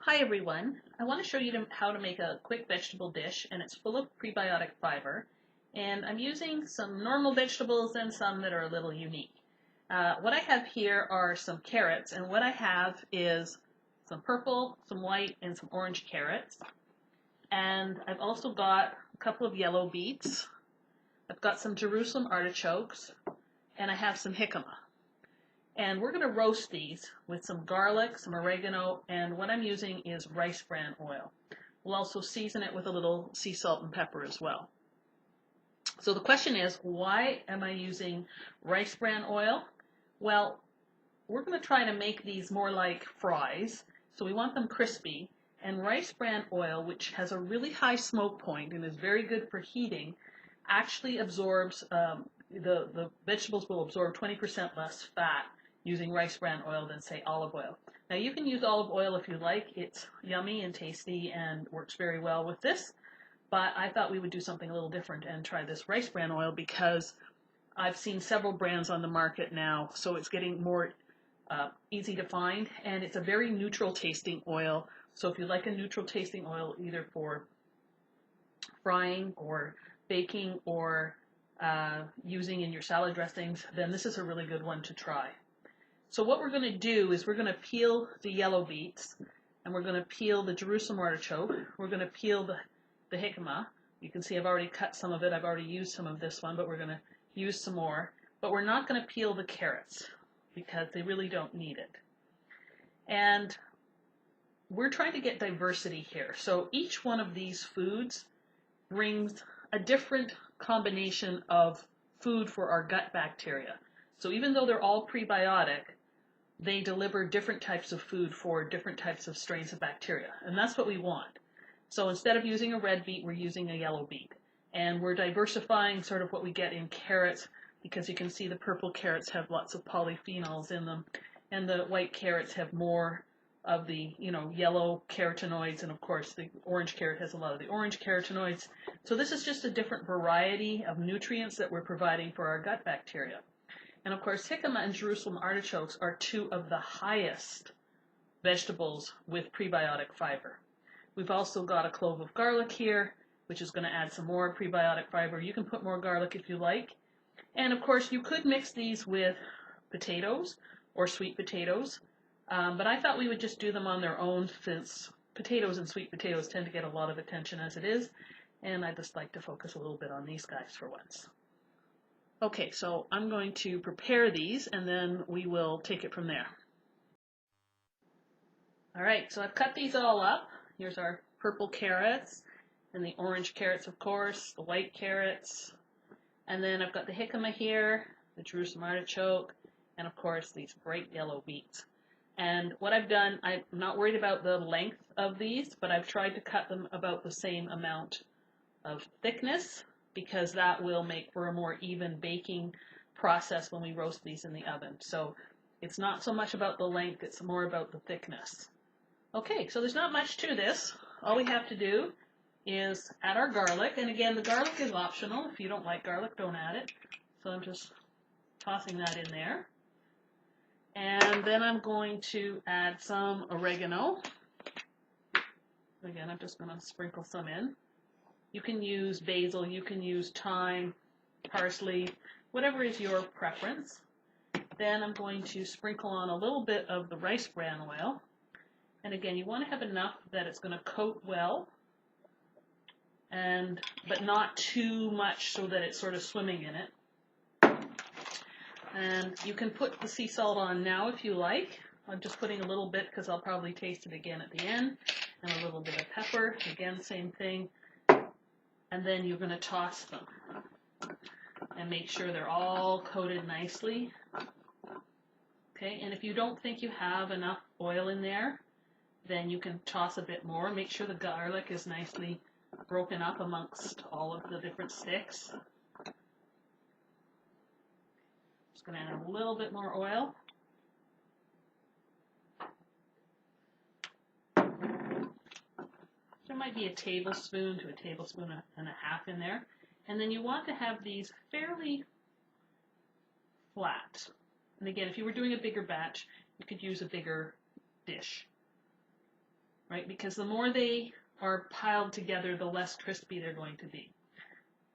Hi everyone. I want to show you how to make a quick vegetable dish, and it's full of prebiotic fiber. And I'm using some normal vegetables and some that are a little unique. What I have here are some carrots, and what I have is some purple, some white, and some orange carrots. And I've also got a couple of yellow beets. I've got some Jerusalem artichokes, and I have some jicama. And we're going to roast these with some garlic, some oregano, and what I'm using is rice bran oil. We'll also season it with a little sea salt and pepper as well. So the question is, why am I using rice bran oil? Well, we're going to try to make these more like fries, so we want them crispy. And rice bran oil, which has a really high smoke point and is very good for heating, actually absorbs, the vegetables will absorb 20% less fat using rice bran oil than, say, olive oil. Now, you can use olive oil if you like. It's yummy and tasty and works very well with this, but I thought we would do something a little different and try this rice bran oil because I've seen several brands on the market now, so it's getting more easy to find, and it's a very neutral tasting oil. So if you like a neutral tasting oil, either for frying or baking or using in your salad dressings, then this is a really good one to try. So what we're going to do is we're going to peel the yellow beets, and we're going to peel the Jerusalem artichoke. We're going to peel the jicama. You can see I've already cut some of it. I've already used some of this one, but we're going to use some more. But we're not going to peel the carrots because they really don't need it. And we're trying to get diversity here. So each one of these foods brings a different combination of food for our gut bacteria. So even though they're all prebiotic, they deliver different types of food for different types of strains of bacteria, and that's what we want. So instead of using a red beet, we're using a yellow beet, and we're diversifying sort of what we get in carrots, because you can see the purple carrots have lots of polyphenols in them, and the white carrots have more of the yellow carotenoids, and of course the orange carrot has a lot of the orange carotenoids. So this is just a different variety of nutrients that we're providing for our gut bacteria. And of course, jicama and Jerusalem artichokes are two of the highest vegetables with prebiotic fiber. We've also got a clove of garlic here, which is going to add some more prebiotic fiber. You can put more garlic if you like. And of course, you could mix these with potatoes or sweet potatoes, but I thought we would just do them on their own, since potatoes and sweet potatoes tend to get a lot of attention as it is, and I just like to focus a little bit on these guys for once. Okay, so I'm going to prepare these, and then we will take it from there. All right, so I've cut these all up. Here's our purple carrots, and the orange carrots, of course, the white carrots, and then I've got the jicama here, the Jerusalem artichoke, and of course these bright yellow beets. And what I've done, I'm not worried about the length of these, but I've tried to cut them about the same amount of thickness, because that will make for a more even baking process when we roast these in the oven. So it's not so much about the length, it's more about the thickness. Okay, so there's not much to this. All we have to do is add our garlic, and again, the garlic is optional. If you don't like garlic, don't add it. So I'm just tossing that in there. And then I'm going to add some oregano. Again, I'm just going to sprinkle some in. You can use basil, you can use thyme, parsley, whatever is your preference. Then I'm going to sprinkle on a little bit of the rice bran oil. And again, you want to have enough that it's going to coat well, but not too much so that it's sort of swimming in it. And you can put the sea salt on now if you like. I'm just putting a little bit because I'll probably taste it again at the end. And a little bit of pepper, again, same thing. And then you're going to toss them and make sure they're all coated nicely. Okay, and if you don't think you have enough oil in there, then you can toss a bit more. Make sure the garlic is nicely broken up amongst all of the different sticks. Just going to add a little bit more oil. There might be a tablespoon to a tablespoon and a half in there. And then you want to have these fairly flat. And again, if you were doing a bigger batch, you could use a bigger dish. right? Because the more they are piled together, the less crispy they're going to be.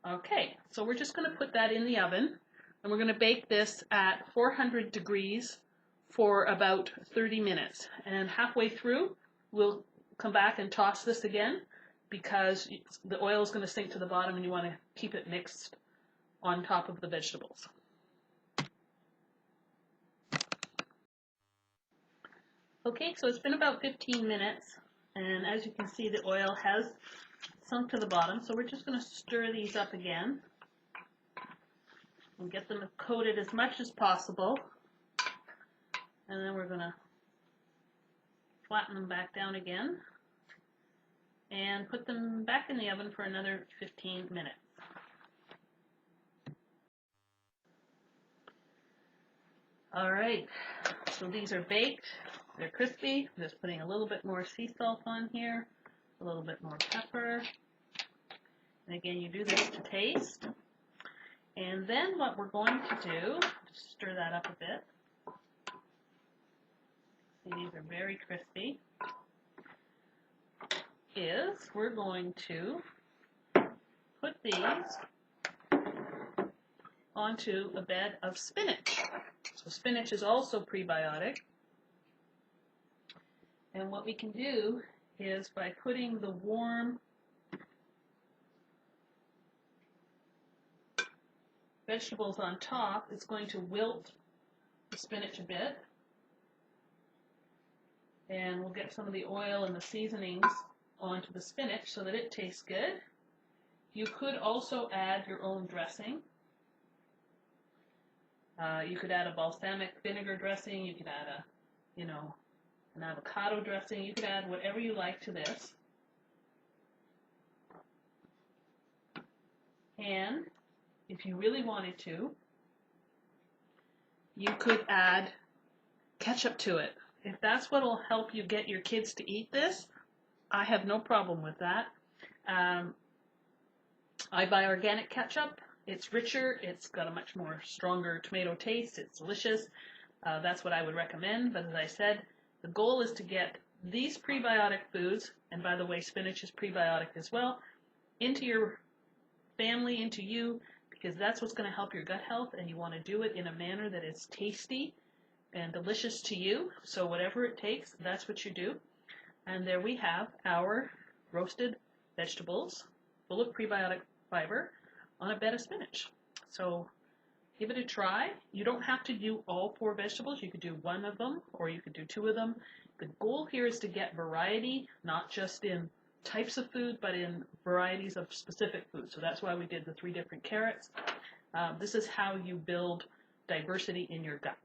Okay, so we're just going to put that in the oven, and we're going to bake this at 400 degrees for about 30 minutes. And halfway through, we'll come back and toss this again, because the oil is going to sink to the bottom and you want to keep it mixed on top of the vegetables. Okay, so it's been about 15 minutes, and as you can see, the oil has sunk to the bottom, so we're just going to stir these up again and get them coated as much as possible, and then we're going to flatten them back down again and put them back in the oven for another 15 minutes. All right, so these are baked. They're crispy. I'm just putting a little bit more sea salt on here, a little bit more pepper. And again, you do this to taste. And then what we're going to do, just stir that up a bit. See, these are very crispy. Is we're going to put these onto a bed of spinach. So spinach is also prebiotic. And what we can do is by putting the warm vegetables on top, it's going to wilt the spinach a bit. And we'll get some of the oil and the seasonings onto the spinach so that it tastes good. You could also add your own dressing. You could add a balsamic vinegar dressing. You could add an avocado dressing. You could add whatever you like to this. And if you really wanted to, you could add ketchup to it. If that's what will help you get your kids to eat this, I have no problem with that. I buy organic ketchup. It's richer. It's got a much more stronger tomato taste. It's delicious. That's what I would recommend. But as I said, the goal is to get these prebiotic foods, and by the way, spinach is prebiotic as well, into your family, into you, because that's what's going to help your gut health, and you want to do it in a manner that is tasty and delicious to you. So whatever it takes, that's what you do. And there we have our roasted vegetables full of prebiotic fiber on a bed of spinach. So give it a try. You don't have to do all 4 vegetables. You could do 1 of them, or you could do 2 of them. The goal here is to get variety, not just in types of food, but in varieties of specific food. So that's why we did the 3 different carrots. This is how you build diversity in your gut.